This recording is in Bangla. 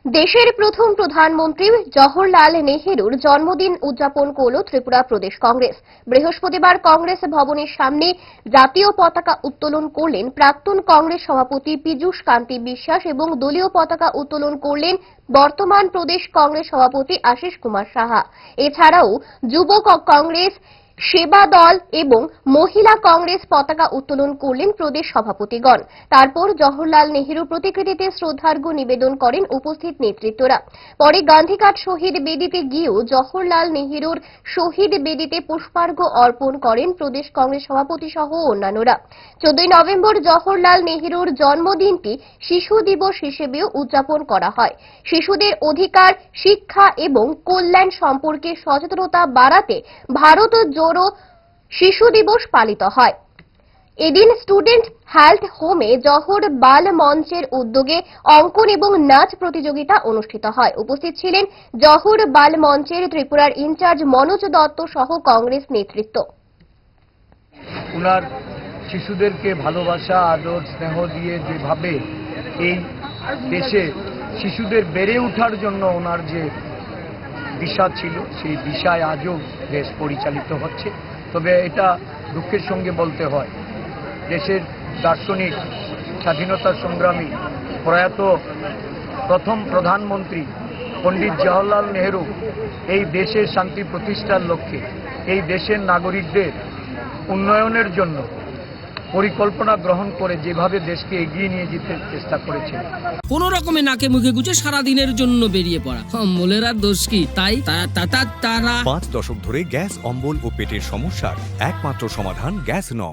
দেশের প্রথম প্রধানমন্ত্রী জওহরলাল নেহেরুর জন্মদিন উদযাপন করল ত্রিপুরা প্রদেশ কংগ্রেস। বৃহস্পতিবার কংগ্রেস ভবনের সামনে জাতীয় পতাকা উত্তোলন করলেন প্রাক্তন কংগ্রেস সভাপতি পীযূষ কান্তি বিশ্বাস এবং দলীয় পতাকা উত্তোলন করলেন বর্তমান প্রদেশ কংগ্রেস সভাপতি আশিস কুমার সাহা। এছাড়াও যুব কংগ্রেস, সেবা দল এবং মহিলা কংগ্রেস পতাকা উত্তোলন করলেন প্রদেশ সভাপতিগণ। তারপর জওহরলাল নেহেরু প্রতিকৃতিতে শ্রদ্ধার্ঘ্য নিবেদন করেন উপস্থিত নেতৃত্বরা। পরে গান্ধীঘাট শহীদ বেদিতে গিয়েও জওহরলাল নেহেরুর শহীদ বেদিতে পুষ্পার্ঘ্য অর্পণ করেন প্রদেশ কংগ্রেস সভাপতি সহ অন্যান্যরা। 14 নভেম্বর জওহরলাল নেহেরুর জন্মদিনটি শিশু দিবস হিসেবেও উদযাপন করা হয়। শিশুদের অধিকার, শিক্ষা এবং কল্যাণ সম্পর্কে সচেতনতা বাড়াতে ভারত জোড়ো শিশু দিবস পালিত হয়। এদিন স্টুডেন্ট হেলথ হোমে জওহর বাল মঞ্চের উদ্যোগে অঙ্কন এবং নাচ প্রতিযোগিতা অনুষ্ঠিত হয়। উপস্থিত ছিলেন জওহর বাল মঞ্চের ত্রিপুরার ইনচার্জ মনোজ দত্ত সহ কংগ্রেস নেতৃত্ব। উনার শিশুদেরকে ভালোবাসা, আদর, স্নেহ দিয়ে যেভাবে এই দেশে শিশুদের বেড়ে ওঠার জন্য ওনার যে দিশা ছিল, সেই দিশায় আজও দেশ পরিচালিত হচ্ছে। তবে এটা দুঃখের সঙ্গে বলতে হয়, দেশের দার্শনিক, স্বাধীনতা সংগ্রামী, প্রয়াত প্রথম প্রধানমন্ত্রী পণ্ডিত জওহরলাল নেহেরু এই দেশের শান্তি প্রতিষ্ঠার লক্ষ্যে, এই দেশের নাগরিকদের উন্নয়নের জন্য পরিকল্পনা গ্রহণ করে যেভাবে দেশকে এগিয়ে নিয়ে যেতে চেষ্টা করেছেন। কোন রকমে নাকে মুখে গুজে সারা দিনের জন্য বেরিয়ে পড়া অম্বলের আর দোষ কি? তাই তারা 5 দশক ধরে গ্যাস, অম্বল ও পেটের সমস্যার একমাত্র সমাধান গ্যাস নল।